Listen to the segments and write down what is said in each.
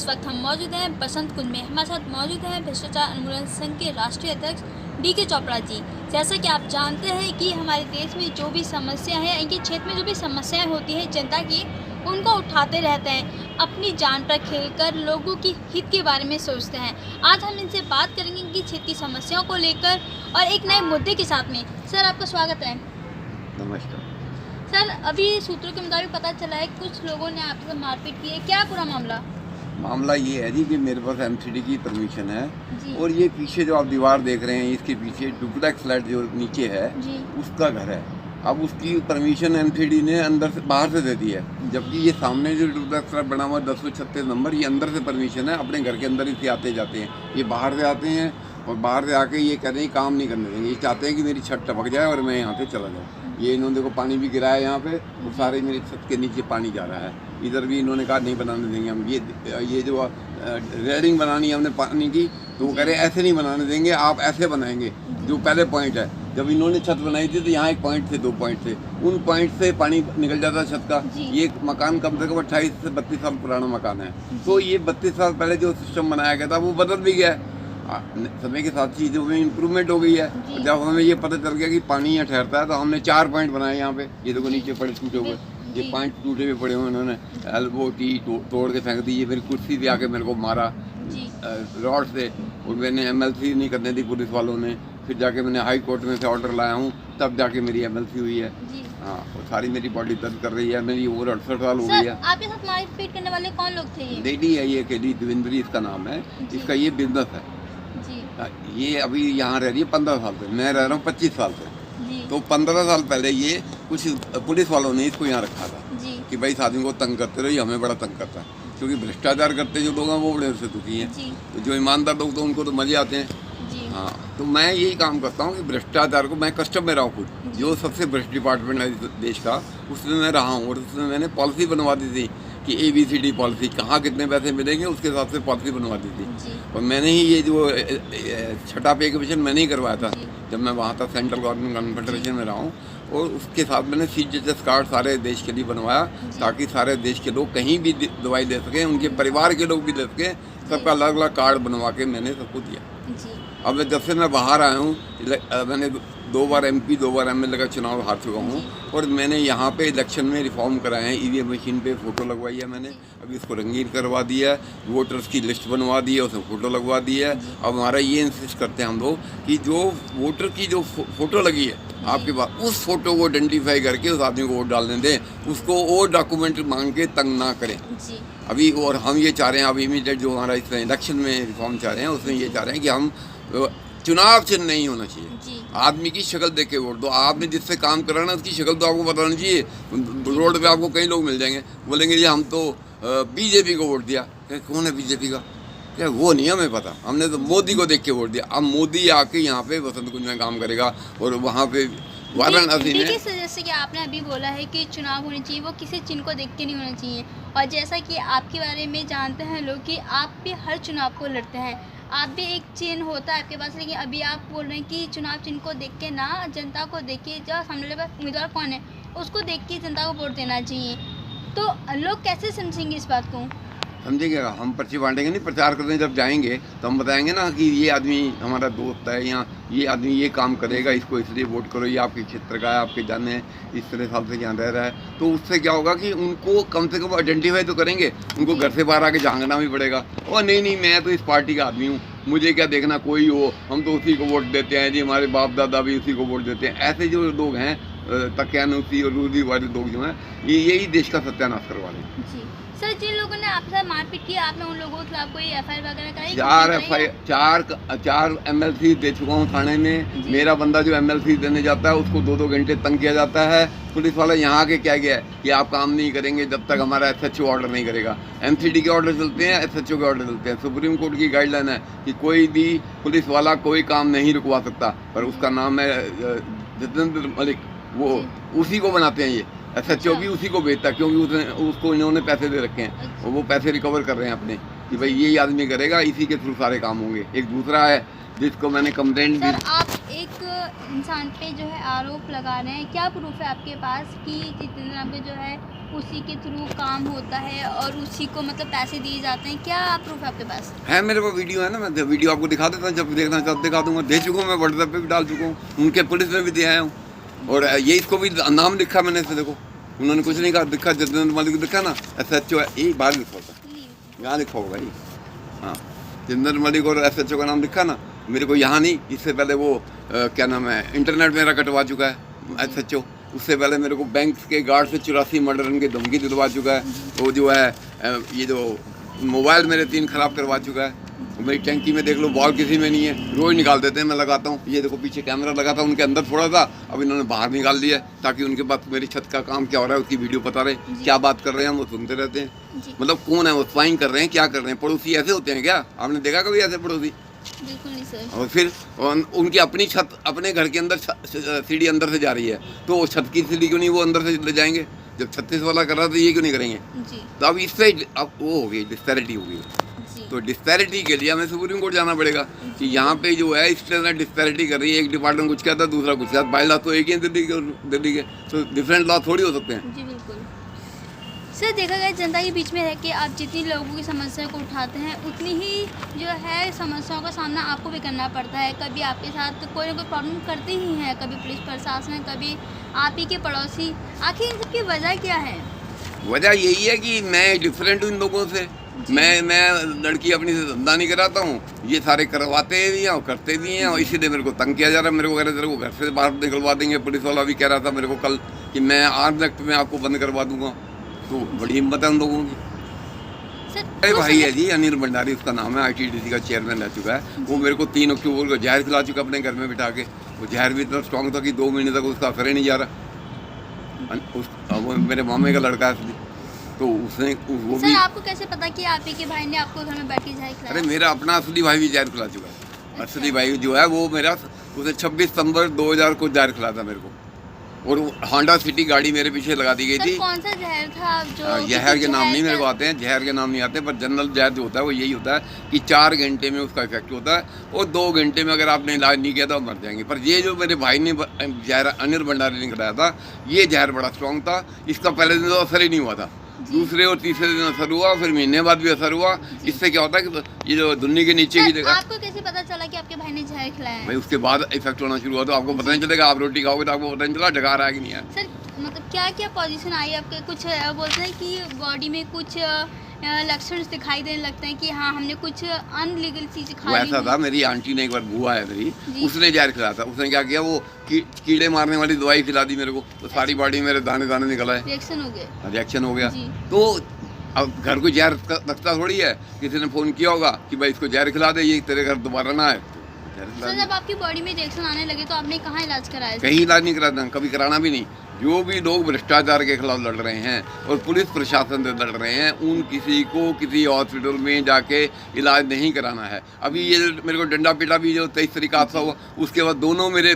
वक्त हम मौजूद हैं बसंत कुंज में। हमारे साथ मौजूद हैं भ्रष्टाचार उन्मूलन संघ के राष्ट्रीय अध्यक्ष डी.के. चोपड़ा जी। जैसा कि आप जानते हैं कि हमारे देश में जो भी समस्या है, इनके क्षेत्र में जो भी समस्याएं होती हैं जनता की, उनको उठाते रहते हैं। अपनी जान पर खेलकर लोगों की हित के बारे में सोचते हैं। आज हम इनसे बात करेंगे कि क्षेत्र की समस्याओं को लेकर और एक नए मुद्दे के साथ में। सर, आपका स्वागत है। नमस्कार सर, अभी सूत्रों के मुताबिक पता चला है कुछ लोगों ने आपके साथ मारपीट की है, क्या पूरा मामला ये है जी कि मेरे पास एमसीडी की परमिशन है जी। और ये पीछे जो आप दीवार देख रहे हैं इसके पीछे डुप्लेक्स फ्लैट जो नीचे है जी। उसका घर है। अब उसकी परमिशन एमसीडी ने अंदर से बाहर से दे दी है, जबकि ये सामने जो डुप्लेक्स फ्लैट बना हुआ 1036 नंबर, ये अंदर से परमिशन है, अपने घर के अंदर ही आते जाते हैं। ये बाहर से आते हैं और बाहर से आके ये कह रहे हैं काम नहीं करने देंगे। ये चाहते हैं कि मेरी छत टपक जाए और मैं यहाँ से चला जाऊँ। ये इन्होंने देखो पानी भी गिराया यहाँ पे, वो सारे मेरी छत के नीचे पानी जा रहा है। इधर भी इन्होंने कहा नहीं बनाने देंगे हम। ये जो रेलिंग बनानी है हमने पानी की, तो वो कह रहे ऐसे नहीं बनाने देंगे, आप ऐसे बनाएंगे। जो पहले पॉइंट है, जब इन्होंने छत बनाई थी तो यहाँ एक पॉइंट थे, 2 पॉइंट थे, उन पॉइंट से पानी निकल जाता छत का। ये मकान कम से कम 28 से 32 साल पुराना मकान है। तो ये 32 साल पहले जो सिस्टम बनाया गया था वो बदल भी गया है। समय के साथ चीज़ों में इम्प्रूवमेंट हो गई है। जब हमें ये पता चल गया कि पानी यहाँ ठहरता है तो हमने 4 पॉइंट बनाए यहाँ पे। ये देखो नीचे पड़े टूटे हुए, ये 5 टूटे हुए पड़े हुए, इन्होंने एल्बो टी तोड़ के फेंक दी। ये मेरी कुर्सी भी आके मेरे को मारा रॉड से, और मैंने MLC नहीं करने दी पुलिस वालों ने। फिर जाके मैंने हाई कोर्ट में से ऑर्डर लाया हूँ, तब जाके मेरी MLC हुई है। हाँ, और सारी मेरी बॉडी दर्द कर रही है। मेरी उम्र 68 साल हो गई है। आपके साथ मारपीट करने वाले कौन लोग थे? लेडी है ये, केडी देवेंद्री इसका नाम है। इसका ये बिजनेस है। ये अभी यहाँ रह रही है 15 साल से, मैं रह रहा हूँ 25 साल से। तो 15 साल पहले ये कुछ पुलिस वालों ने इसको यहाँ रखा था कि भाई इस आदमी को तंग करते रहो, ये हमें बड़ा तंग करता है। क्योंकि भ्रष्टाचार करते जो लोग हैं वो बड़े से दुखी हैं। तो जो ईमानदार लोग तो उनको तो मजे आते हैं। हाँ, तो मैं यही काम करता हूँ कि भ्रष्टाचार को, मैं कस्टम में रहा हूँ खुद। जो सबसे भ्रष्ट डिपार्टमेंट है देश का, उसमें मैं रहा हूँ, और उसमें मैंने पॉलिसी बनवा दी थी कि ABCD पॉलिसी, कहाँ कितने पैसे मिलेंगे उसके हिसाब से पॉलिसी बनवा दी थी। और मैंने ही ये जो छठा पे कमीशन मैंने ही करवाया था जब मैं वहाँ था, सेंट्रल गवर्नमेंट कॉन्फेडरेशन में रहा हूँ। और उसके साथ मैंने CGHS कार्ड सारे देश के लिए बनवाया, ताकि सारे देश के लोग कहीं भी दवाई ले सकें, उनके परिवार के लोग भी ले सकें। सबका अलग अलग कार्ड बनवा के मैंने सबको दिया। अब जब से मैं बाहर आया हूँ, मैंने 2 बार MP 2 बार MLA का चुनाव हार चुका हूँ, और मैंने यहाँ पे इलेक्शन में रिफॉर्म कराए हैं। EVM मशीन पे फ़ोटो लगवाई है मैंने, अभी इसको रंगीन करवा दिया है, वोटर्स की लिस्ट बनवा दी है, उसमें फ़ोटो लगवा दी है। अब हमारा ये इंसिस्ट करते हैं हम लोग कि जो वोटर की जो फ़ोटो लगी है आपके पास, उस फोटो को आइडेंटिफाई करके उस आदमी को वोट डालने दें, उसको और डॉक्यूमेंट मांग के तंग ना करें अभी। और हम ये चाह रहे हैं, अब इमीडिएट जो हमारा इस इलेक्शन में रिफॉर्म चाह रहे हैं, उसमें ये चाह रहे हैं कि हम चुनाव चिन्ह नहीं होना चाहिए, आदमी की शक्ल देख के वोट दो। आपने जिससे काम कराना उसकी शक्ल तो आपको बताना चाहिए। रोड पे आपको कई लोग मिल जाएंगे, बोलेंगे जी हम तो BJP को वोट दिया। कौन है BJP का? क्या वो नहीं हमें पता, हमने तो मोदी को देख के वोट दिया। अब मोदी आके यहाँ पे बसंत कुंज में काम करेगा, और वहाँ पे वाराणसी में जैसे कि आपने अभी बोला है कि चुनाव होने चाहिए, वो किसी चिन्ह को देख के नहीं होना चाहिए। और जैसा कि आपके बारे में जानते हैं लोग कि आप भी हर चुनाव को लड़ते हैं, आप भी एक चिन्ह होता है आपके पास, लेकिन अभी आप बोल रहे हैं कि चुनाव चिन्ह को देख के ना, जनता को देख के, जो सामने वाला उम्मीदवार कौन है उसको देख के जनता को वोट देना चाहिए। तो लोग कैसे समझेंगे इस बात को? समझेंगे, हम पर्ची बांटेंगे नहीं, प्रचार करने जब जाएंगे तो हम बताएंगे ना कि ये आदमी हमारा दोस्त है, या ये आदमी ये काम करेगा, इसको इसलिए वोट करो, ये आपके क्षेत्र का है, आपके जाने हैं, इस तरह साल से यहाँ रह रहा है। तो उससे क्या होगा कि उनको कम से कम आइडेंटिफाई तो करेंगे। उनको घर से बाहर आके झांकना भी पड़ेगा, और नहीं मैं तो इस पार्टी का आदमी हूँ, मुझे क्या देखना कोई हो, हम तो उसी को वोट देते हैं जी, हमारे बाप दादा भी उसी को वोट देते हैं। ऐसे जो लोग हैं तकियानुसी और रूढ़ी वाले लोग जो हैं, ये यही देश का सत्यानाश करवा रहे हैं। सर, जिन लोगों ने आपके साथ मारपीट की, आपने उन लोगों के खिलाफ कोई FIR वगैरह कराई? 4 MLC दे चुका हूँ थाने में। मेरा बंदा जो MLC देने जाता है उसको 2-2 घंटे तंग किया जाता है। पुलिस वाला यहाँ के क्या गया है कि आप काम नहीं करेंगे जब तक हमारा SHO ऑर्डर नहीं करेगा। MCD के ऑर्डर चलते हैं, SHO के ऑर्डर चलते हैं। सुप्रीम कोर्ट की गाइडलाइन है कि कोई भी पुलिस वाला कोई काम नहीं रुकवा सकता, पर उसका नाम है जितेंद्र मलिक, वो उसी को बनाते हैं। ये SHO भी उसी को बेचता है, क्योंकि उसको इन्होंने पैसे दे रखे हैं, और वो पैसे रिकवर कर रहे हैं अपने, कि भाई यही आदमी करेगा, इसी के थ्रू सारे काम होंगे। एक दूसरा है जिसको मैंने कंप्लेंट भी। आप एक इंसान पे जो है आरोप लगा रहे हैं, क्या प्रूफ है आपके पास कि जितेंद्र नाम के जो है उसी के थ्रू काम होता है और उसी को मतलब पैसे दिए जाते हैं, क्या प्रूफ है आपके पास? है मेरे पास वीडियो है ना, मैं वीडियो आपको दिखा देता हूँ, जब देखना तब दिखा दूंगा। दे चुका हूँ मैं, व्हाट्सएप पे भी डाल चुका हूँ, उनके पुलिस में भी दे आया हूँ। और ये इसको भी नाम लिखा मैंने इसे, देखो उन्होंने कुछ नहीं कहा, दिखा जितेंद्र मलिक दिखा ना, SHO है, यही बाहर लिखा होता है, यहाँ लिखा होगा भाई। हाँ, जितेंद्र मलिक और SHO का नाम लिखा ना, मेरे को यहाँ नहीं, इससे पहले वो क्या नाम है, इंटरनेट मेरा कटवा चुका है SHO। उससे पहले मेरे को बैंक के गार्ड से 84 मर्डर की धमकी दिलवा चुका है। वो जो है ये जो मोबाइल मेरे 3 खराब करवा चुका है। मेरी टैंकी में देख लो, बॉल किसी में नहीं है, रोज निकाल देते हैं, मैं लगाता हूँ। ये देखो पीछे कैमरा लगा था उनके अंदर थोड़ा सा, अब इन्होंने बाहर निकाल दिया ताकि उनके पास मेरी छत का काम क्या हो रहा है उसकी वीडियो पता रहे, क्या बात कर रहे हैं हम वो सुनते रहते हैं। मतलब कौन है वो, स्वाइन कर रहे हैं, क्या कर रहे हैं? पड़ोसी ऐसे होते हैं क्या? आपने देखा कभी ऐसे पड़ोसी? बिल्कुल नहीं सर। और फिर उनकी अपनी छत, अपने घर के अंदर सीढ़ी अंदर से जा रही है, तो वो छत की सीढ़ी क्यों नहीं वो अंदर से ले जाएंगे? जब 36 वाला कर रहा था, ये क्यों नहीं करेंगे? तो अब इससे अब वो हो गई, डिस्पैरिटी हो गई। तो डिस्पैरिटी के लिए हमें सुप्रीम कोर्ट जाना पड़ेगा कि यहाँ पे जो है इस तरह डिस्पैरिटी कर रही है, एक डिपार्टमेंट कुछ कहता है, दूसरा कुछ कहता है। बाई लॉ तो एक ही है दिल्ली के, तो डिफरेंट लॉ थोड़ी हो सकते हैं। जी बिल्कुल सर, देखा गया जनता के बीच में रह के आप जितनी लोगों की समस्या को उठाते हैं, उतनी ही जो है समस्याओं का सामना आपको भी करना पड़ता है। कभी आपके साथ कोई ना कोई प्रॉब्लम करते ही हैं, कभी पुलिस प्रशासन, कभी आप ही के पड़ोसी। आखिर इन सबकी वजह क्या है? वजह यही है कि मैं डिफरेंट हूँ इन लोगों से। मैं लड़की अपनी से धंधा नहीं कराता हूँ, ये सारे करवाते भी हैं और करते भी हैं, और इसीलिए मेरे को तंग किया जा रहा है। मेरे को कह रहे तेरे को घर से बाहर निकलवा देंगे। पुलिस वाला भी कह रहा था मेरे को कल कि मैं आर्म्स एक्ट में आपको बंद करवा दूंगा। तो बड़ी हिम्मत है उन लोगों की। अरे भाई है जी, अनिल भंडारी उसका नाम है, ITDC का चेयरमैन रह चुका है। वो मेरे को 3 अक्टूबर को जहर खिला चुका अपने घर में बिठा के। वो जहर भी इतना स्ट्रॉन्ग था कि 2 महीने तक उसका असर ही नहीं जा रहा। वो मेरे मामे का लड़का है, तो उसने वो भी। आपको कैसे पता कि आप ही के भाई ने आपको घर में बैठ के जहर खिलाया? अरे मेरा अपना असली भाई भी जहर खिला चुका है। असली भाई जो है वो मेरा, उसने 26 सितंबर 2000 को जहर खिलाया था मेरे को, और होंडा सिटी गाड़ी मेरे पीछे लगा दी गई थी। कौन सा जहर था जो? जहर के नाम नहीं मेरे को आते हैं, जहर के नाम नहीं आते, पर जनरल जहर जो होता है वो यही होता है कि 4 घंटे में उसका इफेक्ट होता है, और 2 घंटे में अगर आपने इलाज नहीं किया तो मर जाएंगे। पर ये जो मेरे भाई ने जहर अनिल भंडारी ने खिलाया था, ये जहर बड़ा स्ट्रॉन्ग था। इसका पहले दिन तो असर ही नहीं हुआ था, दूसरे और तीसरे दिन असर हुआ, फिर महीने बाद भी असर हुआ। इससे क्या होता है कि ये जो दुन्नी के नीचे की जगह। आपको कैसे पता चला कि आपके भाई ने जहर खिलाया है? भाई उसके बाद इफेक्ट होना शुरू हुआ, तो आपको पता नहीं चलेगा। आप रोटी खाओगे तो आपको पता नहीं चला डकार आया कि नहीं आया। सर मतलब क्या क्या पोजीशन आई आपके? कुछ बोलते हैं कि बॉडी में कुछ लक्षण दिखाई देने लगते हैं कि हाँ हमने कुछ अनलीगल चीज खा ली। ऐसा था, मेरी आंटी ने एक बार, बुआ है मेरी, उसने जहर खिलाया था। उसने क्या किया, वो कीड़े मारने वाली दवाई खिला दी मेरे को, तो सारी बॉडी मेरे दाने दाने निकल आए, रिएक्शन हो गया। तो अब घर को जहर रखता थोड़ी है, किसी ने फोन किया होगा कि भाई इसको जहर खिला दे, ये तेरे घर दोबारा ना आए। सर जब आपकी बॉडी में रिएक्शन आने लगे तो आपने कहाँ इलाज कराया? कहीं इलाज नहीं कराता, कभी कराना भी नहीं। जो भी लोग भ्रष्टाचार के खिलाफ लड़ रहे हैं और पुलिस प्रशासन से लड़ रहे हैं, उन किसी को किसी हॉस्पिटल में जाके इलाज नहीं कराना है। अभी ये मेरे को डंडा पीटा भी जो 23 तारीख हादसा हुआ, उसके बाद दोनों मेरे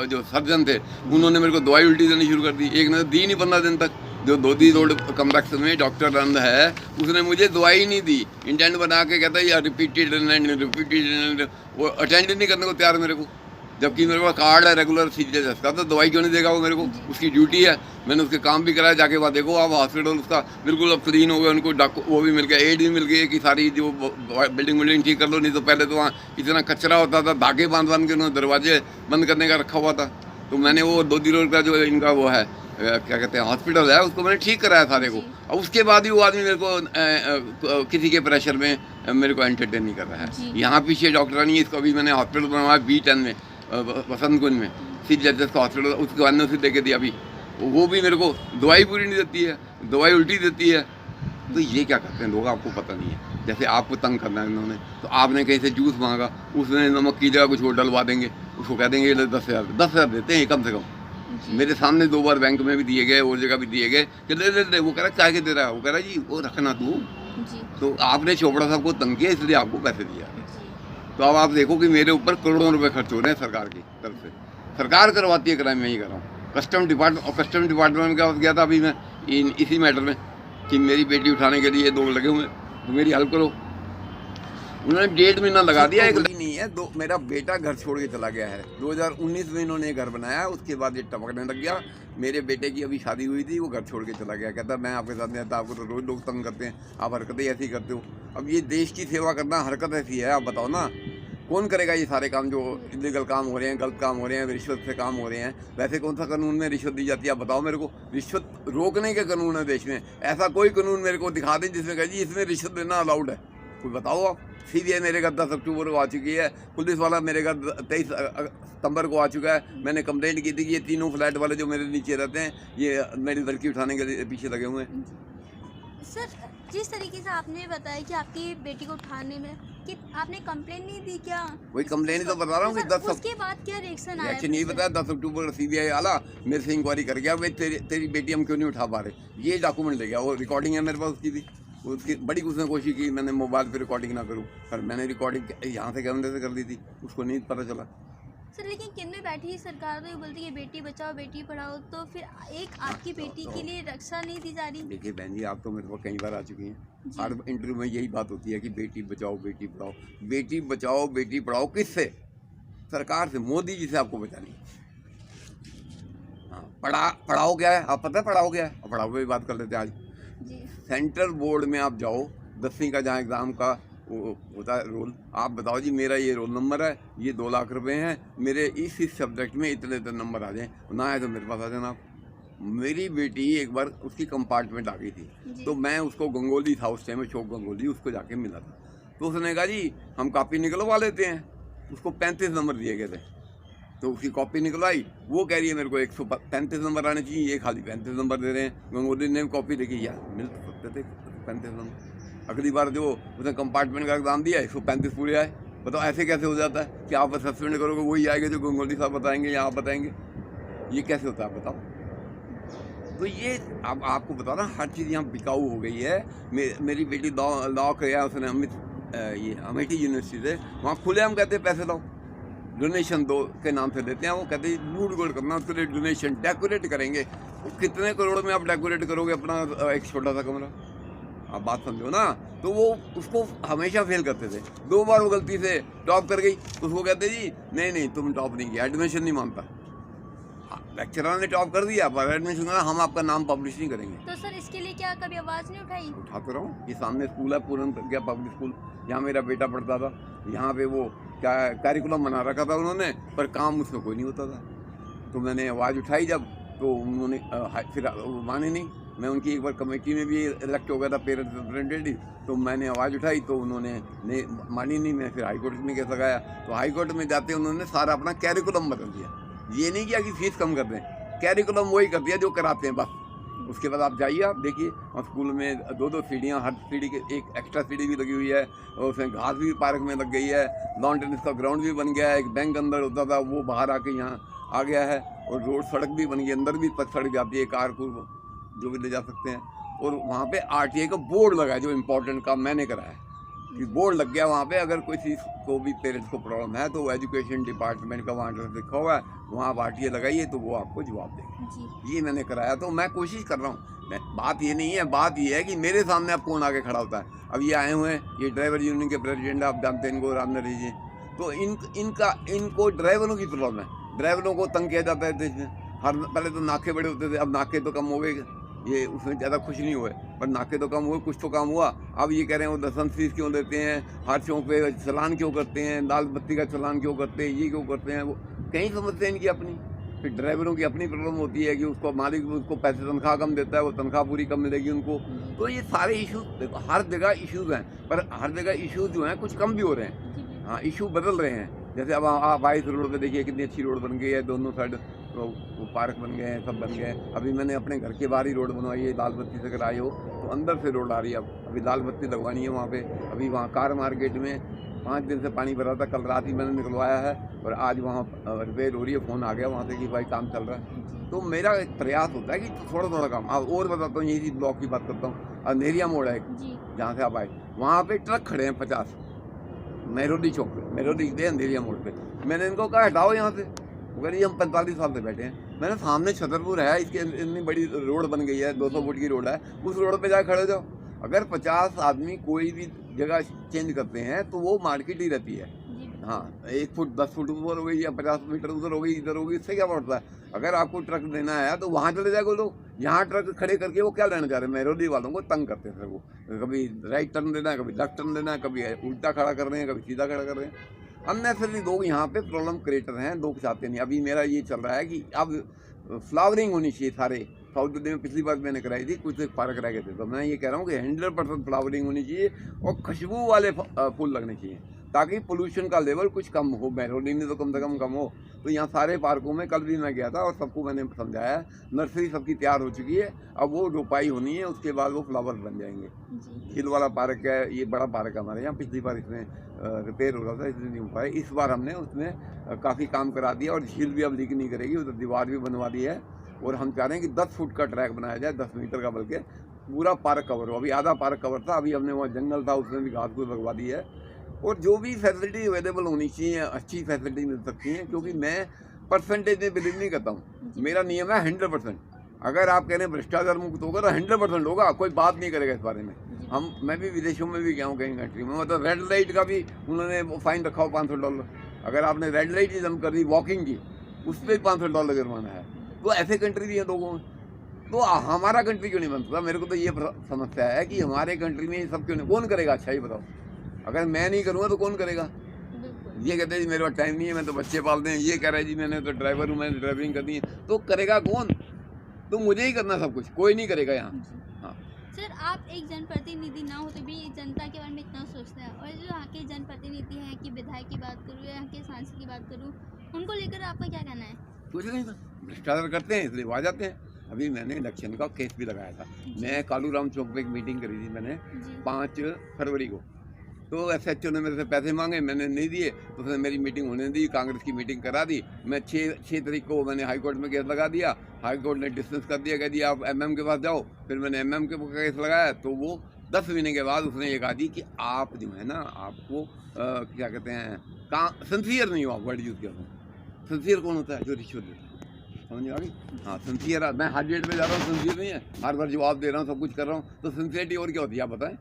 जो सर्जन थे उन्होंने मेरे को दवाई उल्टी देनी शुरू कर दी। एक ने दी नहीं 15 दिन तक। जो दोदी रोड कम्प्लेक्स में डॉक्टर रंध है, उसने मुझे दवाई नहीं दी, इंटेंट बना के कहता है यार रिपीटेड, वो अटेंड नहीं करने को तैयार मेरे को, जबकि मेरे पास कार्ड है रेगुलर CGHS का। तो दवाई क्यों नहीं देगा वो मेरे को? उसकी ड्यूटी है। मैंने उसके काम भी कराया, जाके वहाँ देखो आप हॉस्पिटल उसका बिल्कुल अब क्लीन हो गया। उनको वो भी मिल गया, एड भी मिल गई कि सारी जो बिल्डिंग ठीक कर लो। नहीं तो पहले तो वहाँ इतना कचरा होता था, धागे बांध के उन्होंने दरवाजे बंद करने का रखा हुआ था। तो मैंने वो दोदी रोड का जो इनका वो है क्या कहते हैं हॉस्पिटल है, उसको मैंने ठीक कराया सारे को। और उसके बाद भी वो आदमी मेरे को किसी के प्रेशर में मेरे को एंटरटेन नहीं कर रहा है। यहाँ पीछे डॉक्टर नहीं है, इसको अभी मैंने हॉस्पिटल बनवाया B10 में, वसंत कुंज में, CGHS का हॉस्पिटल, उसके बाद ने उसे देके दिया। अभी वो भी मेरे को दवाई पूरी नहीं देती है, दवाई उल्टी देती है। तो ये क्या करते हैं लोग, आपको पता नहीं है। जैसे आपको तंग करना है इन्होंने, तो आपने कहीं से जूस मांगा, उसने नमक की जगह कुछ और डलवा देंगे, उसको कह देंगे 10,000 देते हैं कम से कम। मेरे सामने 2 बार बैंक में भी दिए गए और जगह भी दिए गए कि ले। वो कह रहा क्या के दे रहा है? वो कह रहा जी वो रखना तू। तो आपने चोपड़ा साहब को तंग किया इसलिए आपको पैसे दिया। तो अब आप देखो कि मेरे ऊपर करोड़ों रुपए खर्च हो रहे हैं सरकार की तरफ से। सरकार करवाती है क्राइम, मैं ही कर रहा हूँ। कस्टम डिपार्टमेंट में क्या गया था अभी मैं इसी मैटर में कि मेरी बेटी उठाने के लिए 2 लगे हुए, तो मेरी हेल्प करो। उन्होंने 1.5 महीना लगा दिया, एक नहीं है। मेरा बेटा घर छोड़ के चला गया है, 2019 में इन्होंने घर बनाया, उसके बाद ये टपकने लग गया। मेरे बेटे की अभी शादी हुई थी, वो घर छोड़ के चला गया, कहता मैं आपके साथ नहीं रहता, आपको तो रोज लोग तंग करते हैं, आप हरकतें ऐसी करते हो। अब ये देश की सेवा करना हरकत ऐसी है, आप बताओ ना कौन करेगा ये सारे काम जो इलीगल काम हो रहे हैं, गलत काम हो रहे हैं, रिश्वत से काम हो रहे हैं। वैसे कौन सा कानून में रिश्वत दी जाती है, आप बताओ मेरे को। रिश्वत रोकने के कानून है देश में, ऐसा कोई कानून मेरे को दिखा दें जिसमें कहे जी इसमें रिश्वत देना अलाउड है, कोई बताओ आप। सीबीआई मेरे घर 10 अक्टूबर को आ चुकी है, पुलिस वाला मेरे घर 23 सितंबर को आ चुका है। मैंने कंप्लेंट की थी कि ये तीनों फ्लैट वाले जो मेरे नीचे रहते हैं ये मेरी लड़की उठाने के लिए पीछे लगे हुए हैं। सर जिस तरीके से आपने बताया कि आपकी बेटी को उठाने में कि आपने कंप्लेन नहीं दी क्या? वही कंप्लेन तो बता रहा हूँ कि 10 उसके बाद क्या रिएक्शन आया? रिएक्शन नहीं बताया, 10 अक्टूबर सीबीआई आला मेरे से इंक्वायरी कर गया, भाई तेरी बेटी हम क्यों नहीं उठा पा रहे, ये डॉक्यूमेंट ले गया। वो रिकॉर्डिंग है मेरे पास उसकी भी, उसकी बड़ी उसने कोशिश की मैंने मोबाइल पे रिकॉर्डिंग ना करूँ, पर मैंने रिकॉर्डिंग यहाँ से कैमरे से कर दी थी, उसको नहीं पता चला। सर लेकिन किन में बैठी सरकार तो ये बोलती है बेटी बचाओ बेटी पढ़ाओ, तो फिर एक आपकी बेटी के लिए रक्षा नहीं दी जा रही? देखिए बहन जी, आप तो मेरे पास कई बार आ चुकी हैं, हर इंटरव्यू में यही बात होती है कि बेटी बचाओ बेटी पढ़ाओ। बेटी बचाओ बेटी पढ़ाओ किससे? सरकार से, मोदी जी से आपको बचानी। हाँ, पढ़ाओ क्या है, आप पता है पढ़ाओ क्या है? पढ़ाओ पे भी बात कर लेते हैं आज। सेंट्रल बोर्ड में आप जाओ, 10वीं का जहाँ एग्ज़ाम का वो होता है रोल, आप बताओ जी मेरा ये रोल नंबर है, ये 2 लाख रुपए हैं, मेरे इस सब्जेक्ट में इतने नंबर आ जाएं, ना है तो मेरे पास आ जाना आप। मेरी बेटी एक बार उसकी कंपार्टमेंट आ गई थी, तो मैं उसको गंगोली था उस टाइम में, चौक गंगोली, उसको जाके मिला था। तो उसने कहा जी हम कॉपी निकलवा लेते हैं, उसको 35 नंबर दिए गए थे, तो उसकी कॉपी निकलवाई। वो कह रही है मेरे को 135 नंबर आने चाहिए, ये खाली 35 नंबर दे रहे हैं। गंगोली ने कॉपी देखी, यार मिल तो सकते थे 35 नंबर। अगली बार जो उसने कंपार्टमेंट का एग्जाम दिया 135 पूरे आए। बताओ ऐसे कैसे हो जाता है कि आप असेसमेंट करोगे वही आएगा जो गंगोली साहब बताएंगे या आप बताएंगे, ये कैसे होता है बताओ। तो ये अब आपको बता रहा, हर चीज़ यहाँ बिकाऊ हो गई है। मेरी बेटी लॉ किया उसने अमेठी यूनिवर्सिटी से, वहाँ खुले हम कहते हैं पैसे लाओ, डोनेशन दो के नाम से देते हैं। वो कहते हैं लूट गोट करना, उसके लिए डोनेशन डेकोरेट करेंगे। कितने करोड़ में आप डेकोरेट करोगे अपना एक छोटा सा कमरा, आप बात समझो ना। तो वो उसको हमेशा फेल करते थे, 2 बार वो गलती से टॉप कर गई, उसको कहते जी नहीं तुम टॉप नहीं किया, एडमिशन नहीं मानता। लेक्चरर ने टॉप कर दिया पर एडमिशन करना, हम आपका नाम पब्लिश नहीं करेंगे। तो सर इसके लिए क्या कभी आवाज़ नहीं उठाई? उठाते रहो, ये सामने स्कूल है पूरन प्रज्ञा पब्लिक स्कूल, यहाँ मेरा बेटा पढ़ता था। यहाँ पे वो क्या कैरिकुलम बना रखा था उन्होंने, पर काम उसमें कोई नहीं होता था। तो मैंने आवाज़ उठाई जब, तो उन्होंने फिर माने नहीं। मैं उनकी एक बार कमेटी में भी इलेक्ट हो गया था, पेरेंट्स रिप्रेजेंटेटिव, तो मैंने आवाज़ उठाई तो उन्होंने मानी नहीं। मैं फिर हाई कोर्ट में केस लगाया, तो हाई कोर्ट में जाते उन्होंने सारा अपना कैरिकुलम बदल दिया। ये नहीं किया कि फीस कम कर दें, कैरिकुलम वही कर दिया जो कराते हैं बस। उसके बाद आप जाइए, आप देखिए और स्कूल में 2-2 सीढ़ियाँ, हर सीढ़ी के एक एक्स्ट्रा सीढ़ी भी लगी हुई है, और उसमें घास भी पार्क में लग गई है, लॉन टेनिस का ग्राउंड भी बन गया है, एक बैंक अंदर होता था वो बाहर आके यहाँ आ गया है, और रोड सड़क भी बन गई, अंदर भी सड़क जाती है, कार को जो भी ले जा सकते हैं। और वहाँ पे RTI का बोर्ड लगा है, जो इम्पोर्टेंट काम मैंने करा है कि बोर्ड लग गया वहाँ पे, अगर कोई चीज़ को भी पेरेंट्स को प्रॉब्लम है तो एजुकेशन डिपार्टमेंट का वहाँ एड्रेस लिखा हुआ है, वहाँ आप RTI लगाइए तो वो आपको जवाब देंगे। ये मैंने कराया, तो मैं कोशिश कर रहा हूँ। बात ये नहीं है, बात ये है कि मेरे सामने अब कौन आके खड़ा होता है। अब ये आए हुए हैं, ये ड्राइवर यूनियन के प्रेसिडेंट, आप जानते हैं इनको, राम नरेश जी। तो इनको ड्राइवरों की प्रॉब्लम है, ड्राइवरों को तंग किया जाता है देश में। पहले तो नाके बड़े होते थे, अब नाके तो कम हो गए, ये उसमें ज़्यादा खुश नहीं हुए, पर नाके तो कम हुए, कुछ तो काम हुआ। अब ये कह रहे हैं वो लाइसेंस फीस क्यों देते हैं, हर चौक पे चलान क्यों करते हैं, लाल बत्ती का चलान क्यों करते हैं, ये क्यों करते हैं, वो कहीं समझते हैं इनकी अपनी। फिर ड्राइवरों की अपनी प्रॉब्लम होती है कि उसको मालिक उसको पैसे तनख्वाह कम देता है, वो तनख्वाह पूरी कम मिलेगी उनको। तो ये सारे इशूज़ देखो, हर जगह इशूज़ हैं, पर हर जगह इशूज़ जो हैं कुछ कम भी हो रहे हैं। हाँ, इशू बदल रहे हैं। जैसे अब आप आइस रोड पे देखिए कितनी अच्छी रोड बन गई है, दोनों साइड वो पार्क बन गए हैं, सब बन गए हैं। अभी मैंने अपने घर के बाहर ही रोड बनवाई है, लाल बत्ती से अगर आए हो तो अंदर से रोड आ रही है। अभी लाल बत्ती लगवानी है वहाँ पे। अभी वहाँ कार मार्केट में 5 दिन से पानी भरा था, कल रात ही मैंने निकलवाया है, और आज वहाँ रिपेयर हो रही है। फ़ोन आ गया वहाँ से कि भाई काम चल रहा है। तो मेरा एक प्रयास होता है कि थोड़ा थोड़ा काम। अब और बताता हूँ, यही ब्लॉक की बात करता हूँ। अंधेरिया मोड़ है जहाँ से आप आए, वहाँ पे ट्रक खड़े हैं 50 मेहरोली चौक पे, मेहरोली के अंधेरिया मोड़ पे। मैंने इनको कहा हटाओ यहाँ से, वो कह रही हम 45 साल से बैठे हैं। मैंने सामने छतरपुर है, इसकी इतनी बड़ी रोड बन गई है, 200 फुट की रोड है, उस रोड पे जाके खड़े जाओ। अगर 50 आदमी कोई भी जगह चेंज करते हैं तो वो मार्केट ही रहती है। हाँ, 1 फुट 10 फुट ऊपर हो गई या 50 मीटर उधर हो गई, इधर हो गई, इससे क्या पड़ता है? अगर आपको ट्रक देना है तो वहाँ चले जाएगा लोग, यहाँ ट्रक खड़े करके वो क्या लेना चाह रहे हैं? मेहरौली वालों को तंग करते हैं। वो कभी राइट टर्न देना है, कभी लेफ्ट टर्न देना है, कभी उल्टा खड़ा कर रहे हैं, कभी सीधा खड़ा कर रहे हैं। अननेसेसरी लोग यहाँ पे प्रॉब्लम क्रिएटर हैं, लोग चाहते नहीं। अभी मेरा ये चल रहा है कि अब फ्लावरिंग होनी चाहिए सारे साउथ दिल्ली में। पिछली बार मैंने कराई थी, कुछ पार्क रह गए थे, तो मैं ये कह रहा हूँ कि 100% फ्लावरिंग होनी चाहिए और खुशबू वाले फूल लगने चाहिए, ताकि पोल्यूशन का लेवल कुछ कम हो। मेहरौली में तो कम से कम हो। तो यहाँ सारे पार्कों में कल भी मैं गया था और सबको मैंने समझाया, नर्सरी सबकी तैयार हो चुकी है, अब वो रोपाई होनी है, उसके बाद वो फ्लावर बन जाएंगे। झील वाला पार्क है, ये बड़ा पार्क है हमारे यहाँ। पिछली बार इसमें रिपेयर हो रहा था, इसलिए नहीं हो पाया। इस बार हमने उसमें काफ़ी काम करा दिया और झील भी अब लीक नहीं करेगी, उधर दीवार भी बनवा दी है। और हम चाह रहे हैं कि 10 फुट का ट्रैक बनाया जाए, 10 मीटर का, बल्कि पूरा पार्क कवर हो। अभी आधा पार्क कवर था, अभी हमने वहाँ जंगल था, उसमें भी घास फूस लगवा दी है। और जो भी फैसिलिटी अवेलेबल होनी चाहिए, अच्छी फैसिलिटी मिल सकती है, क्योंकि मैं परसेंटेज में बिलीव नहीं करता हूँ। मेरा नियम है 100%। अगर आप कह रहे हैं भ्रष्टाचार मुक्त होगा तो 100% होगा, कोई बात नहीं करेगा इस बारे में। मैं भी विदेशों में भी गया हूँ कहीं कंट्री में, मतलब रेड लाइट का भी उन्होंने फाइन रखा हो $500। अगर आपने रेड लाइट ही जम कर दी वॉकिंग की, उस पर $500 जुर्माना है। तो ऐसे कंट्री भी हैं लोगों में। तो हमारा कंट्री क्यों नहीं बनता? मेरे को तो ये समस्या है कि हमारे कंट्री में ये सब क्यों नहीं, कौन करेगा? अच्छा ही बताओ, अगर मैं नहीं करूँगा तो कौन करेगा? ये कहते हैं जी मेरे पास टाइम नहीं है, मैं तो बच्चे पालते हैं, ये कह रहा है जी मैंने तो ड्राइवर हूँ, मैंने ड्राइविंग करनी है। तो करेगा कौन? तो मुझे ही करना सब कुछ, कोई नहीं करेगा यहाँ। हाँ सर, आप एक जनप्रतिनिधि ना हो तो भी जनता के बारे में इतना सोचते हैं, और जो यहाँ के जनप्रतिनिधि हैं, कि विधायक की बात करूँ या यहाँ के सांसद की बात करूँ, उनको लेकर आपका क्या कहना है? कुछ नहीं था, भ्रष्टाचार करते हैं इसलिए आ जाते हैं। अभी मैंने इलेक्शन का केस भी लगाया था। मैं कालूराम चौक पे एक मीटिंग करी थी मैंने 5 फरवरी को। तो SHO ने मेरे से पैसे मांगे, मैंने नहीं दिए, तो उसने मेरी मीटिंग होने दी, कांग्रेस की मीटिंग करा दी। मैं 6 तारीख को मैंने हाई कोर्ट में केस लगा दिया। हाई कोर्ट ने डिस्मिस कर दिया, कह दिया आप MM के पास जाओ। फिर मैंने MM के केस लगाया, तो वो 10 महीने के बाद उसने ये कहा दी कि आप जो है ना, आपको क्या कहते हैं, सिंसियर नहीं हो आप, वर्ड यूज़ किया। सिंसियर कौन होता है? जो रिश्वत देता है। समझ आ गई? हाँ, सिंसियर। मैं हर डेट में जा रहा हूँ, सिंसियर नहीं है। हर बार जवाब दे रहा हूँ, सब कुछ कर रहा हूँ, तो सिंसियरिटी और क्या होती है आप बताएं?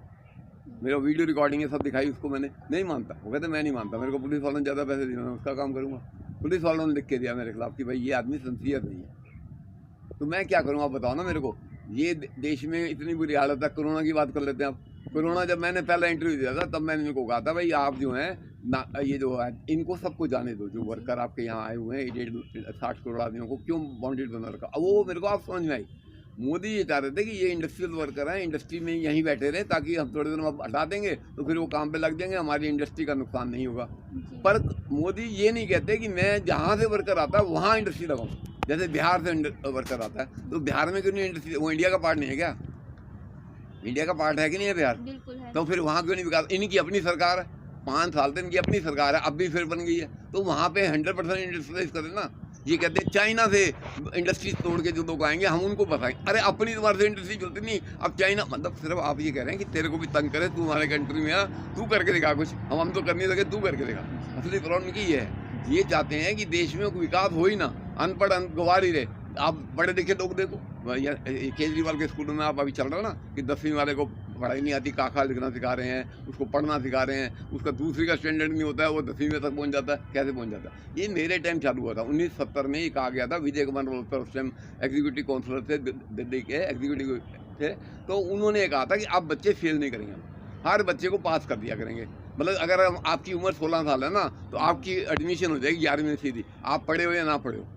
मेरा वीडियो रिकॉर्डिंग है, सब दिखाई, उसको मैंने नहीं मानता। वो कहते मैं नहीं मानता, मेरे को पुलिस वालों ने ज़्यादा पैसे दिए, मैं उसका काम करूँगा। पुलिस वालों ने लिख के दिया मेरे खिलाफ कि भाई ये आदमी सिंसियर नहीं है। तो मैं क्या करूँ आप बताओ ना मेरे को। ये देश में इतनी बुरी हालत है। कोरोना की बात कर लेते हैं आप। कोरोना जब मैंने पहला इंटरव्यू दिया था, तब मैंने इनको कहा था भाई आप जो हैं ना, ये जो है इनको सबको जाने दो, जो वर्कर आपके यहाँ आए हुए हैं 60 करोड़ आदमियों को क्यों बाउंडेड बना रखा। अब वो मेरे को आप समझ में आई। मोदी ये चाह रहे थे कि ये इंडस्ट्रियल वर्कर हैं, इंडस्ट्री में यहीं बैठे रहे, ताकि हम थोड़े दिन में हटा देंगे तो फिर वो काम पे लग जाएंगे, हमारी इंडस्ट्री का नुकसान नहीं होगा। पर मोदी ये नहीं कहते कि मैं जहाँ से वर्कर आता है वहाँ इंडस्ट्री लगाऊँ। जैसे बिहार से वर्कर आता है, तो बिहार में क्यों नहीं इंडस्ट्री? वो इंडिया का पार्ट नहीं है क्या? इंडिया का पार्ट है कि नहीं है बिहार? बिल्कुल है। तो फिर वहाँ क्यों नहीं विकास? इनकी अपनी सरकार है, 5 साल से इनकी अपनी सरकार है, अब भी फिर बन गई है, तो वहाँ पे 100% इंडस्ट्रियलाइज करें ना। ये कहते हैं चाइना से इंडस्ट्री तोड़ के जो लोग आएंगे हम उनको बताएंगे। अरे अपनी तुम्हारे से इंडस्ट्री चलती नहीं, अब चाइना, मतलब सिर्फ आप ये कह रहे हैं कि तेरे को भी तंग करे, तू हमारे कंट्री में आ, तू करके दिखा कुछ, हम तो कर नहीं सके, तू करके दिखा। असली प्रॉब्लम की ये है, ये चाहते हैं कि देश में विकास हो ही ना, अनपढ़ गवार ही रहे। आप बड़े लिखे लोग देखो, केजरीवाल के स्कूलों में आप अभी चल रहा है ना कि 10वीं वाले को पढ़ाई नहीं आती, काखा लिखना सिखा रहे हैं, उसको पढ़ना सिखा रहे हैं, उसका दूसरी का स्टैंडर्ड नहीं होता है, वो 10वीं में तक पहुंच जाता है। कैसे पहुंच जाता है? ये मेरे टाइम चालू हुआ था 1970 में। ये कहा गया था, विजय कुमार मल्होत्रा उस टाइम एग्जीक्यूटिव काउंसलर थे, दिल्ली के एग्जीक्यूटिव थे, तो उन्होंने कहा था कि आप बच्चे फेल नहीं करेंगे, हर बच्चे को पास कर दिया करेंगे। मतलब अगर आपकी उम्र 16 साल है ना, तो आपकी एडमिशन हो जाएगी 11वीं में सीधी, आप पढ़े हो या ना पढ़े हो।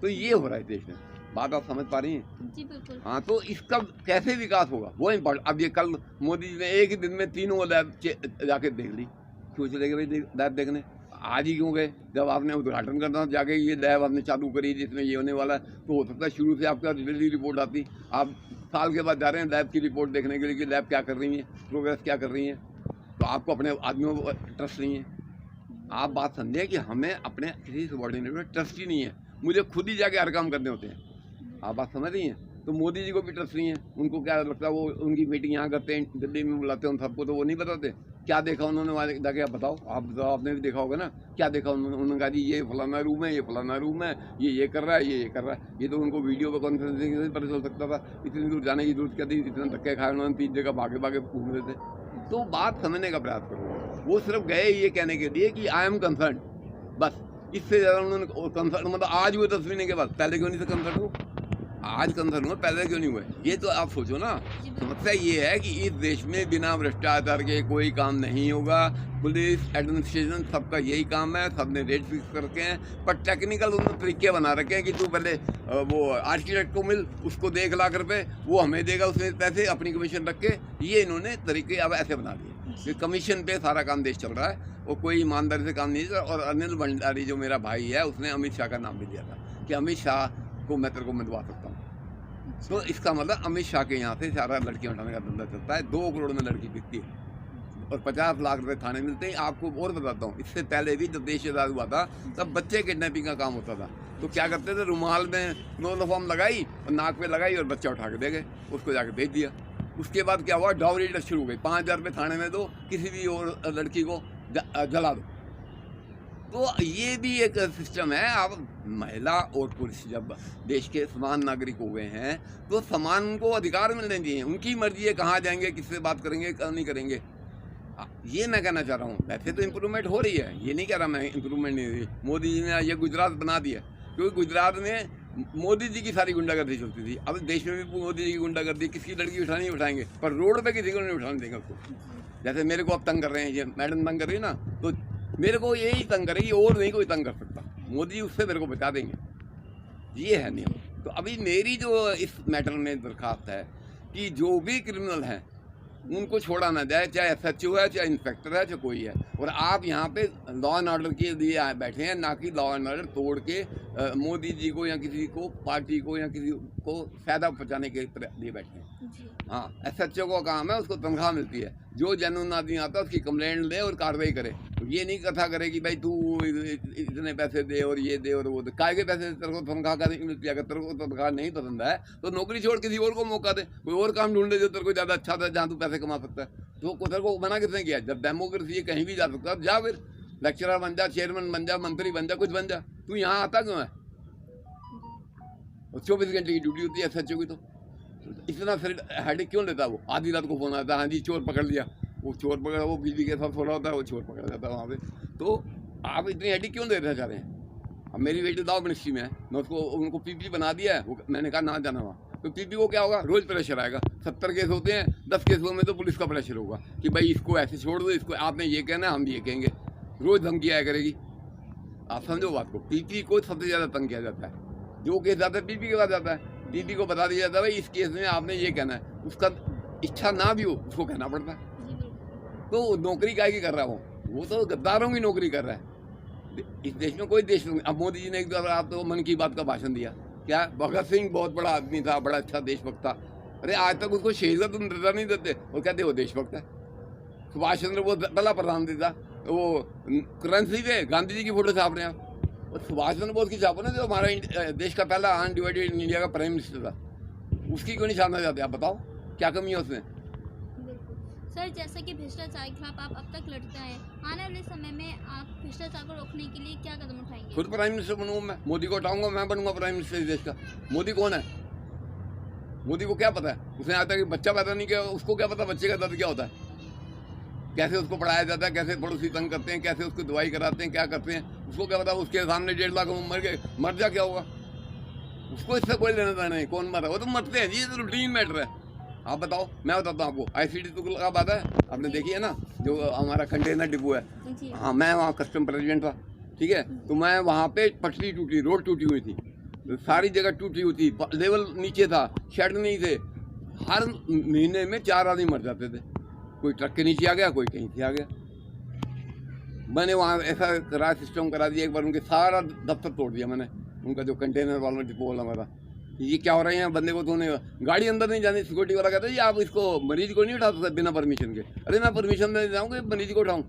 तो ये हो रहा है देश में। बात आप समझ पा रही हैं? जी बिल्कुल। हाँ, तो इसका कैसे विकास होगा वो इम्पोर्टेंट। अब ये कल मोदी जी ने एक ही दिन में 3 लैब जाके देख ली। क्यों चले गए भाई लैब देखने? आज ही क्यों गए? जब आपने उद्घाटन करना जाके ये लैब आपने चालू करी जिसमें ये होने वाला है, तो हो सकता है शुरू से आपका जल्दी रिपोर्ट आती। आप साल के बाद जा रहे हैं लैब की रिपोर्ट देखने के लिए कि लैब क्या कर रही है, प्रोग्रेस क्या कर रही है, तो आपको अपने आदमियों को ट्रस्ट नहीं है। आप बात समझें कि हमें अपने किसी सबॉर्डिनेट में ट्रस्ट ही नहीं है, मुझे खुद ही जाके हर काम करने होते हैं। आप बात समझ रही हैं? तो मोदी जी को भी ट्रस्ट नहीं है। उनको क्या लगता है, वो उनकी मीटिंग यहाँ करते हैं, दिल्ली में बुलाते हैं उन सबको, तो वो नहीं बताते क्या देखा उन्होंने वहाँ जाके। आप बताओ, आप बताओ, आपने भी देखा होगा ना, क्या देखा उन्होंने कहा जी ये फलाना रूम है, ये फलाना रूम है, ये कर रहा है, ये कर रहा है। ये तो उनको वीडियो पर कॉन्फ्रेंसिंग से पता चल सकता था। इतनी दूर जाने की जरूरत क्या थी? इतना धक्के खाए उन्होंने, 3 जगह भागे भागे घूम रहे थे। तो बात समझने का प्रयास करो। वो सिर्फ गए ये कहने के लिए कि आई एम कंसर्न, बस इससे ज़्यादा उन्होंने कंसर्न मतलब आज हुए 10 महीने के बाद, पहले क्यों नहीं से कंसर्न हो? आज कंसर्न हुआ, पहले क्यों नहीं हुए? ये तो आप सोचो ना। समस्या ये है कि इस देश में बिना भ्रष्टाचार के कोई काम नहीं होगा। पुलिस एडमिनिस्ट्रेशन सबका यही काम है, सबने रेट फिक्स कर रखे हैं, पर टेक्निकल उन्होंने तरीके बना रखे हैं कि तू पहले वो आर्किटेक्ट को मिल, उसको दे 1 लाख रुपए, वो हमें देगा उसमें पैसे, अपनी कमीशन रख के। ये इन्होंने तरीके अब ऐसे बना दिए कि कमीशन पे सारा काम देश चल रहा है और कोई ईमानदारी से काम नहीं है। और अनिल भंडारी जो मेरा भाई है, उसने अमित शाह का नाम भी दिया था कि अमित शाह को मैं तेरे को मिलवा सकता हूँ। तो इसका मतलब अमित शाह के यहाँ से सारा लड़कियाँ उठाने का धंधा चलता है। 2 करोड़ में लड़की बिकती है और 50 लाख रुपए थाने मिलते हैं। आपको और बताता हूँ, इससे पहले भी जब देश आज़ाद हुआ था तब बच्चे किडनैपिंग का काम होता था। तो क्या करते थे, रुमाल में क्लोरोफॉर्म लगाई और नाक पे लगाई और बच्चा उठा के दे गए, उसको जाके भेज दिया। उसके बाद क्या हुआ, डाउरी शुरू हो गई, 5000 रुपये थाने में दो, किसी भी और लड़की को जला दो। तो ये भी एक सिस्टम है। आप महिला और पुरुष जब देश के समान नागरिक हो गए हैं तो समान उनको अधिकार मिलने चाहिए। उनकी मर्जी है कहाँ जाएंगे, किससे बात करेंगे, क्या नहीं करेंगे। ये मैं कहना चाह रहा हूँ। वैसे तो इम्प्रूवमेंट हो रही है, ये नहीं कह रहा मैं इम्प्रूवमेंट नहीं हो रही। मोदी जी ने ये गुजरात बना दिया, क्योंकि गुजरात में मोदी जी की सारी गुंडागर्दी चलती थी। अब देश में भी मोदी जी की गुंडागर्दी, किसी लड़की उठानी उठाएंगे, पर रोड पे किसी को नहीं उठाने देंगे उसको। जैसे मेरे को अब तंग कर रहे हैं, ये मैडम तंग कर रही है ना, तो मेरे को यही तंग करेगी और नहीं कोई तंग कर सकता। मोदी उससे मेरे को बचा देंगे, ये है नियम। तो अभी मेरी जो इस मैटर में दरखास्त है कि जो भी क्रिमिनल हैं उनको छोड़ा ना जाए, चाहे SHO है, चाहे इंस्पेक्टर है, चाहे कोई है। और आप यहाँ पे लॉ एंड ऑर्डर के लिए बैठे हैं, ना कि लॉ एंड ऑर्डर तोड़ के मोदी जी को या किसी को पार्टी को या किसी को फायदा पहुँचाने के लिए बैठे हैं। हाँ, SHO का काम है, उसको तनख्वाह मिलती है। जो जेन्युइन आदमी आता है उसकी कंप्लेंट ले और कार्रवाई करे। तो ये नहीं कथा करे कि भाई तू इतने पैसे दे और ये दे और वो दे। काय के पैसे तेरे को तनख्वाह का नहीं मिलती? अगर तेरे को तनख्वाह नहीं पसंद है तो नौकरी छोड़ किसी और को मौका दे, कोई और काम ढूंढे जो तेरे को ज़्यादा अच्छा था, जहाँ तू पैसे कमा सकता है। तो तेरे को मना किसने किया? जब डेमोक्रेसी है, कहीं भी जा सकता है, जा फिर लेक्चरर बन जा, चेयरमैन बन जा, मंत्री बन जा, कुछ बन जा। तू यहाँ आता क्यों है? और 24 घंटे की ड्यूटी होती है SHO की। तो इतना फिर हेडेक क्यों लेता? वो आधी रात को फोन आता है, हाँ जी चोर पकड़ लिया। वो चोर पकड़ा, वो बिजली के साथ फोड़ा होता है, वो चोर पकड़ा जाता है वहाँ पे। तो आप इतनी हेडेक क्यों देना चाह रहे हैं? अब मेरी बेटी दाव मिनिस्ट्री में है, मैं उसको उनको PP बना दिया है। मैंने कहा ना जाना वहाँ। तो PP को क्या होगा? रोज़ प्रेशर आएगा। 70 केस होते हैं, 10 केसों में तो पुलिस का प्रेशर होगा कि भाई इसको ऐसे छोड़ दो, इसको आपने ये कहना है, हम भी ये कहेंगे। रोज़ धमकी आया करेगी। आप समझो बात को। PP को सबसे ज़्यादा तंग किया जाता है। जो केस जाता है PP के पास जाता है, PP को बता दिया जाता है भाई इस केस में आपने ये कहना है। उसका इच्छा ना भी हो उसको कहना पड़ता है। तो नौकरी काय की कर रहा हूँ? वो तो गद्दारों की नौकरी कर रहा है। इस देश में कोई देश नहीं। अब मोदी जी ने एक बार आप तो मन की बात का भाषण दिया, क्या भगत सिंह बहुत बड़ा आदमी था, बड़ा अच्छा देशभक्त था। अरे आज तक उसको शहीद का तुम दर्जा नहीं देते और कहते वो देशभक्त है। सुभाष चंद्र बोस पहला प्रधानमंत्री था, तो वो करेंसी पे गांधी जी की फोटो छाप रहे हैं। और सुभाष चंद्र बोस की छापो ना, जो हमारा देश का पहला अनडिवाइडेड इंडिया का प्राइम मिनिस्टर था, उसकी क्यों नहीं छापना चाहते? आप बताओ क्या कमी है उसमें? सर, जैसा कि भ्रष्टाचार के खिलाफ आप अब तक लड़ते हैं, आने वाले समय में आप भ्रष्टाचार को रोकने के लिए क्या कदम उठाएंगे? खुद प्राइम मिनिस्टर बनूंगा मैं, मोदी को उठाऊंगा, मैं बनूंगा प्राइम मिनिस्टर देश का। मोदी कौन है? मोदी को क्या पता है? उसने आज तक बच्चा पैदा नहीं किया, उसको क्या पता बच्चे का दर्द क्या होता है, कैसे उसको पढ़ाया जाता है, कैसे पड़ोसी तंग करते हैं, कैसे उसको दवाई कराते हैं, क्या करते हैं, उसको क्या पता? उसके सामने 1.5 लाख मर गए, मर जा क्या होगा उसको? इससे कोई लेना देना नहीं। कौन मरा? वो तो मरते हैं, ये तो रूटीन मैटर है। आप बताओ, मैं बताता हूँ आपको। ICD तो लगा बात है, आपने देखी है ना, जो हमारा कंटेनर डिपो है। हाँ, मैं वहाँ कस्टम प्रेसिडेंट था, ठीक है। तो मैं वहाँ पे पटरी टूटी, रोड टूटी हुई थी, सारी जगह टूटी हुई थी, लेवल नीचे था, शेड नहीं थे। हर महीने में 4 आदमी मर जाते थे। कोई ट्रक के नीचे आ गया, कोई कहीं से आ गया। मैंने वहाँ ऐसा करा, सिस्टम करा दिया। एक बार उनके सारा दफ्तर तोड़ दिया मैंने, उनका जो कंटेनर वाला डिपो वाला हमारा। ये क्या हो रहा है यहाँ? बंदे को धोने गाड़ी अंदर नहीं जानी। सिक्योरिटी वाला कहता है जी आप इसको मरीज को नहीं उठा सकते बिना परमिशन के। अरे मैं परमिशन देने जाऊँगा, मरीज को उठाऊँ?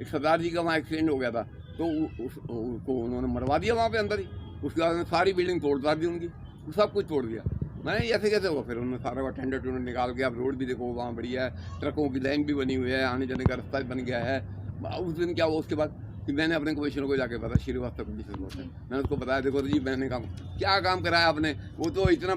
एक सरदार जी का वहाँ एक्सीडेंट हो गया था, तो उसको उन्होंने मरवा दिया वहाँ पे अंदर ही। उसके बाद सारी बिल्डिंग तोड़ दी उनकी, सब कुछ तोड़ दिया। मैंने ऐसे कैसे होगा? फिर उन्होंने सारा का टेंडर टूंडर निकाल के, अब रोड भी देखो वहाँ बढ़िया है, ट्रकों की लाइन भी बनी हुई है, आने जाने का रास्ता बन गया है। उस दिन क्या हुआ उसके बाद कि मैंने अपने कमिश्नर को जाके बताया, श्रीवास्तव कमिश्नर को, मैंने उसको बताया देखो जी मैंने क्या काम कराया आपने। वो तो इतना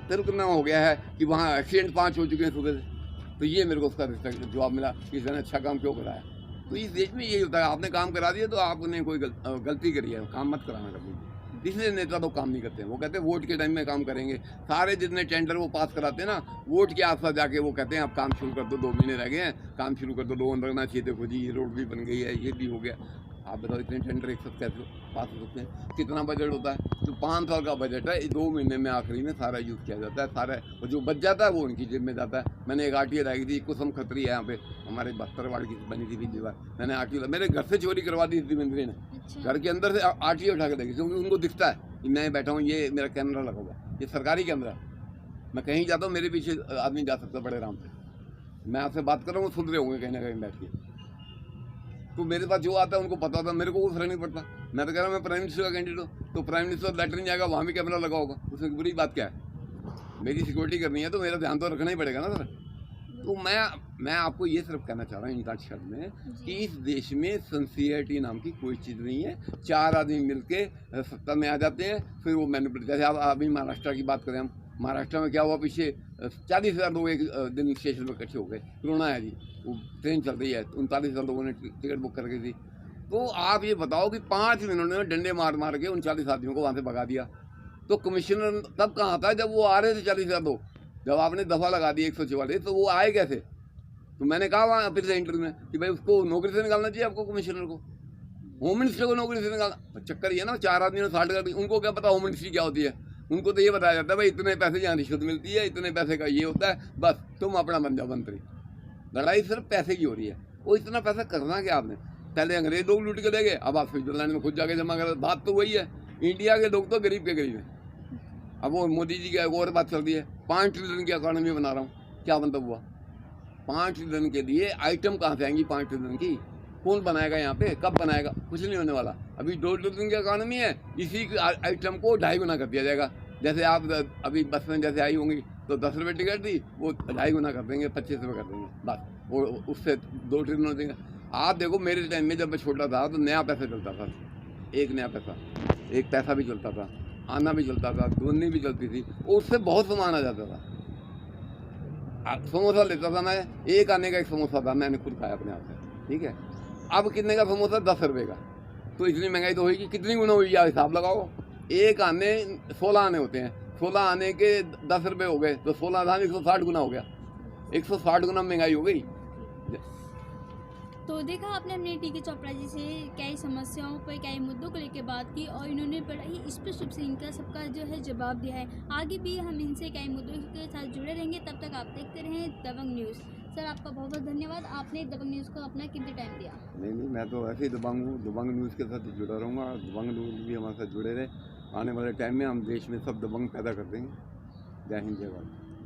तिलकुना हो गया है कि वहाँ एक्सीडेंट 5 हो चुके हैं सुबह से। तो ये मेरे को उसका जवाब मिला कि इसने अच्छा काम क्यों कराया। तो इस देश में यही होता है, आपने काम करा दिया तो आपने कोई गलती करी है, काम मत कराना कभी। इसलिए नेता तो काम नहीं करते हैं, वो कहते हैं वोट के टाइम में काम करेंगे। सारे जितने टेंडर वो पास कराते हैं ना, वोट के आस पास जाके वो कहते हैं अब काम शुरू कर दो, 2 महीने रह गए हैं, काम शुरू कर दो, लोन लगना चाहिए, देखो जी ये रोड भी बन गई है, ये भी हो गया। आप बताओ इतने टेंडर एक साथ कैसे पास हो सकते हैं? कितना बजट होता है? तो 5 साल का बजट है, 2 महीने में आखिरी में सारा यूज़ किया जाता है, सारा और जो बच जाता है वो उनकी जेब में जाता है। मैंने एक आरटीओ लगाई थी, कुसुम खत्री है यहाँ पे, हमारे 72 वार्ड की बनी थी दीवार, मैंने आरटीओ मेरे घर से चोरी करवा दी थी मंत्री ने। घर के अंदर से आरटीओ उठा के देखी, क्योंकि उनको दिखता है कि मैं बैठा हूँ, ये मेरा कैमरा लगा हुआ, ये सरकारी कैमरा है। मैं कहीं जाता हूँ, मेरे पीछे आदमी जा सकता है बड़े आराम से। मैं आपसे बात कर रहा हूँ, सुन रहे होंगे कहीं ना कहीं बैठ के। तो मेरे पास जो आता है उनको पता था, मेरे को कुछ नहीं पड़ता। मैं तो कह रहा हूँ मैं प्राइम मिनिस्टर का कैंडिडेट हूँ, तो प्राइम मिनिस्टर लेटरिन जाएगा, वहाँ भी कैमरा लगा होगा, उसमें बुरी बात क्या है? मेरी सिक्योरिटी करनी है तो मेरा ध्यान तो रखना ही पड़ेगा ना सर। तो मैं आपको ये सिर्फ कहना चाह रहा हूँ इन शब्द में कि इस देश में सिंसियरिटी नाम की कोई चीज़ नहीं है। 4 आदमी मिलके सत्ता में आ जाते हैं, फिर वो मैनिपुलेट, जैसे आप अभी महाराष्ट्र की बात करें, हम महाराष्ट्र में क्या हुआ, पीछे 40,000 लोग एक दिन स्टेशन पर इकट्ठे हो गए। कोरोना है जी, वो ट्रेन चल रही है, 39,000 लोगों ने टिकट बुक करके थी। तो आप ये बताओ कि 5 मिनट में डंडे मार मार के 39 आदमियों को वहाँ से भगा दिया। तो कमिश्नर तब कहाँ था जब वो आ रहे थे 40,000 लोग, जब आपने दफ़ा लगा दी 144, तो वो आए कैसे? तो मैंने कहा वहाँ फिर से इंटरव्यू में कि भाई उसको नौकरी से निकालना चाहिए, आपको कमिश्नर को, होम मिनिस्टर को नौकरी से निकालना। चक्कर ये ना 4 आदमी ने 60 कर दी, उनको क्या पता होम मिनिस्ट्री क्या होती है? उनको तो ये बताया जाता है भाई इतने पैसे यहाँ रिश्वत मिलती है, इतने पैसे का ये होता है, बस तुम अपना बन जाओ मंत्री। लड़ाई सिर्फ पैसे की हो रही है। वो इतना पैसा करना क्या आपने? पहले अंग्रेज लोग लूट के ले गए, अब आप स्विट्जरलैंड में खुद जाके जमा कर। बात तो वही है, इंडिया के लोग तो गरीब के गरीब हैं। अब वो मोदी जी की एक और बात चल रही है, 5 ट्रिलियन की इकॉनमी बना रहा हूँ, क्या मतलब हुआ? 5 ट्रिलियन के लिए आइटम कहाँ से आएंगी? 5 ट्रिलियन की कौन बनाएगा यहाँ पे? कब बनाएगा? कुछ नहीं होने वाला। अभी 2 ट्रिलियन की इकॉनमी है, इसी आइटम को 2.5 गुना कर दिया जाएगा। जैसे आप अभी बस में जैसे आई होंगी तो 10 रुपये टिकट थी, वो 2.5 गुना कर देंगे, 25 रुपये कर देंगे, बस वो उससे 2 ट्रिलियन हो देंगे। आप देखो मेरे टाइम में जब मैं छोटा था तो नया पैसा चलता था, एक नया पैसा, एक पैसा भी चलता था, आना भी चलता था, दूनी भी चलती थी, और उससे बहुत सामान आ जाता था। समोसा लेता था मैं, एक आने का एक समोसा था, मैंने खुद खाया अपने हाथ से, ठीक है। अब कितने का समोसा? 10 रुपये का। तो इतनी महंगाई तो होगी, कितनी गुना हुई यार, हिसाब लगाओ। एक आने 16 आने होते हैं, 16 आने के 10 रुपये हो गए, तो 16 आने 160 गुना हो गया, 160 गुना महंगाई हो गई। तो देखा आपने अपने टीके चोपड़ा जी से कई समस्याओं पर, कई मुद्दों को लेकर बात की, और इन्होंने बड़ा ही स्पष्ट रूप से इनका सबका जो है जवाब दिया है। आगे भी हम इनसे कई मुद्दों के साथ जुड़े रहेंगे, तब तक आप देखते रहें दबंग न्यूज़। सर आपका बहुत बहुत धन्यवाद, आपने दबंग न्यूज़ को अपना कीमती टाइम दिया। नहीं, मैं तो ऐसे ही दबंग हूँ, दबंग न्यूज़ के साथ जुड़ा रहूँगा, दबंग न्यूज़ भी हमारे साथ जुड़े रहे। आने वाले टाइम में हम देश में सब दबंग पैदा कर देंगे। जय हिंद, जय भारत।